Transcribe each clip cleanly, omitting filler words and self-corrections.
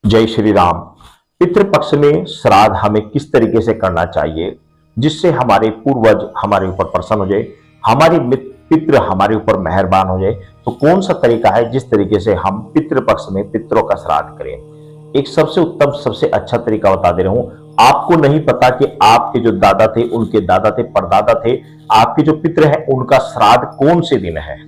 जय श्री राम। पितृपक्ष में श्राद्ध हमें किस तरीके से करना चाहिए जिससे हमारे पूर्वज हमारे ऊपर प्रसन्न हो जाए, हमारे पितृ हमारे ऊपर मेहरबान हो जाए। तो कौन सा तरीका है जिस तरीके से हम पितृपक्ष में पितरों का श्राद्ध करें? एक सबसे उत्तम सबसे अच्छा तरीका बता दे रहा हूं। आपको नहीं पता कि आपके जो दादा थे, उनके दादा थे, परदादा थे, आपके जो पितृ हैं उनका श्राद्ध कौन से दिन है,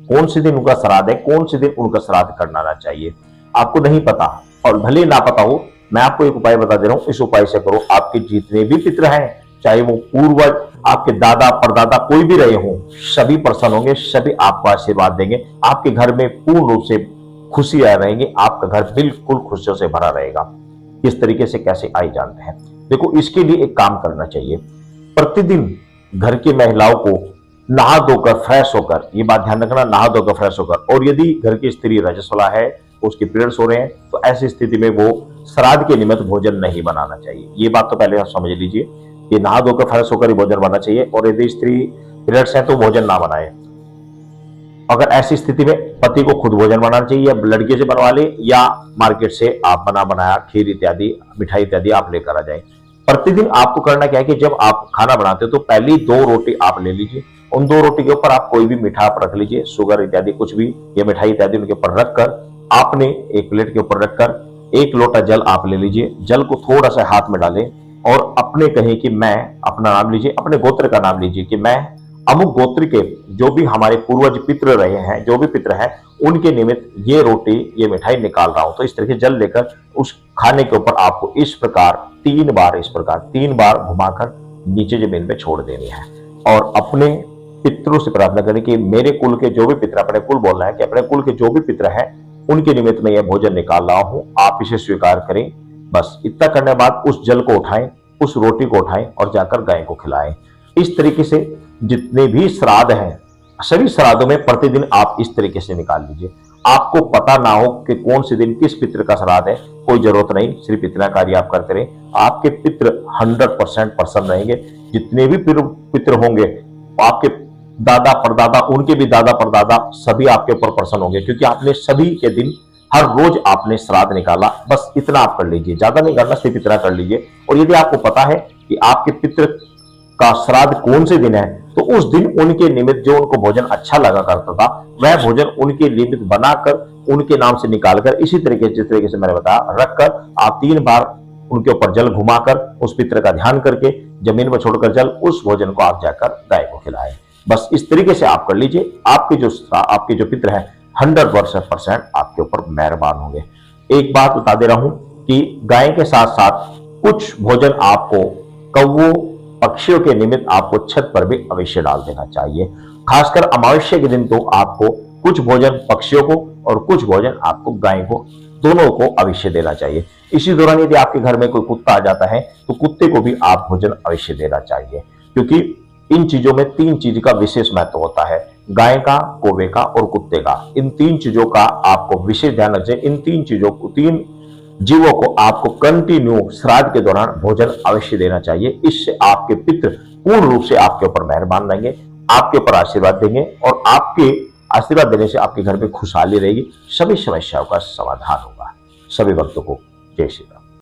कौन से दिन उनका श्राद्ध है, कौन से दिन उनका श्राद्ध करना चाहिए, आपको नहीं पता। और भले ना पता हो, मैं आपको एक उपाय बता दे रहा हूं, इस उपाय से करो। आपके जितने भी पितृ हैं, चाहे वो पूर्वज आपके दादा परदादा कोई भी रहे हों, सभी प्रसन्न होंगे, सभी आपको आशीर्वाद देंगे। आपके घर में पूर्ण रूप से खुशियां रहेंगी, आपका घर बिल्कुल खुशियों से भरा रहेगा। किस तरीके से कैसे आई जानते हैं। देखो, इसके लिए एक काम करना चाहिए। प्रतिदिन घर की महिलाओं को नहा धोकर फ्रेश होकर, ये बात ध्यान रखना, नहा धोकर फ्रेश होकर, और यदि घर की स्त्री रजस्वला है, उसके पीरियड्स हो रहे हैं, तो ऐसी स्थिति में वो श्राद्ध के निमित्त भोजन नहीं बनाना चाहिए। ये बात तो पहले आप समझ लीजिए कि नहा धोकर फ्रेश होकर ही भोजन बनाना चाहिए, और यदि स्त्री पीरियड्स है तो भोजन ना बनाए। अगर ऐसी स्थिति में पति को खुद भोजन बनाना चाहिए, या लड़के से बनवा ले, या मार्केट से आप बना बनाया खीर इत्यादि, मिठाई इत्यादि आप लेकर आ जाए। प्रतिदिन आपको करना क्या है कि जब आप खाना बनाते हो तो पहली 2 रोटी आप ले लीजिए। उन 2 रोटी के ऊपर आप कोई भी मीठा आप रख लीजिए, शुगर इत्यादि कुछ भी, या मिठाई इत्यादि उनके ऊपर रखकर, आपने एक प्लेट के ऊपर रखकर 1 लोटा जल आप ले लीजिए। जल को थोड़ा सा हाथ में डालें और अपने कहें कि मैं, अपना नाम लीजिए, अपने गोत्र का नाम लीजिए कि मैं अमुक गोत्र के जो भी हमारे पूर्वज पितृ रहे हैं, जो भी पितृ हैं, उनके निमित्त ये रोटी ये मिठाई निकाल रहा हूं। तो इस तरह से जल लेकर उस खाने के ऊपर आपको इस प्रकार 3 बार घुमाकर नीचे जमीन पे छोड़ देनी है, और अपने पितरों से प्रार्थना करें कि मेरे कुल के जो भी पितृ, अपने कुल बोलना है कि अपने कुल के जो भी पितृ हैं उनके निमित्त में यह भोजन निकाल रहा हूं, आप इसे स्वीकार करें। बस इतना करने के बाद उस जल को उठाएं, उस रोटी को उठाएं और जाकर गाय को खिलाएं। इस तरीके से जितने भी श्राद्ध हैं, सभी श्राद्धों में प्रतिदिन आप इस तरीके से निकाल लीजिए। आपको पता ना हो कि कौन से दिन किस पितृ का श्राद्ध है, कोई जरूरत नहीं, सिर्फ इतना कार्य आप करते रहे, आपके पितृ 100% प्रसन्न रहेंगे। जितने भी पितृ होंगे, आपके दादा परदादा, उनके भी दादा परदादा, सभी आपके ऊपर प्रसन्न होंगे, क्योंकि आपने सभी के दिन हर रोज आपने श्राद्ध निकाला। बस इतना आप कर लीजिए, ज्यादा नहीं करना, सिर्फ इतना कर लीजिए। और यदि आपको पता है कि आपके पितृ का श्राद्ध कौन से दिन है, तो उस दिन उनके निमित्त जो उनको भोजन अच्छा लगा करता था, वह भोजन उनके निमित्त बनाकर, उनके नाम से निकालकर, इसी तरीके जिस तरीके से मैंने बताया, रखकर आप 3 बार उनके ऊपर जल घुमाकर, उस पितृ का ध्यान करके जमीन पर छोड़कर जल, उस भोजन को आप जाकर गाय को खिलाएं। बस इस तरीके से आप कर लीजिए। आपके जो पितृ हैं 100% आपके ऊपर मेहरबान होंगे। एक बात बता दे रहा हूं कि गाय के साथ साथ कुछ भोजन आपको कौवों पक्षियों के निमित्त आपको छत पर भी अवश्य डाल देना चाहिए। खासकर अमावस्या के दिन तो आपको कुछ भोजन पक्षियों को और कुछ भोजन आपको गाय को, दोनों को अवश्य देना चाहिए। इसी दौरान यदि आपके घर में कोई कुत्ता आ जाता है तो कुत्ते को भी आप भोजन अवश्य देना चाहिए, क्योंकि इन चीजों में 3 चीज का विशेष महत्व होता है, गाय का, कौवे का और कुत्ते का। इन 3 चीजों का आपको विशेष ध्यान रखना चाहिए। इन 3 चीजों को, 3 जीवों को आपको कंटिन्यू श्राद्ध के दौरान भोजन अवश्य देना चाहिए। इससे आपके पितृ पूर्ण रूप से आपके ऊपर मेहरबान रहेंगे, आपके ऊपर आशीर्वाद देंगे, और आपके आशीर्वाद देने से आपके घर में खुशहाली रहेगी, सभी समस्याओं का समाधान होगा। सभी भक्तों को जय श्री राम।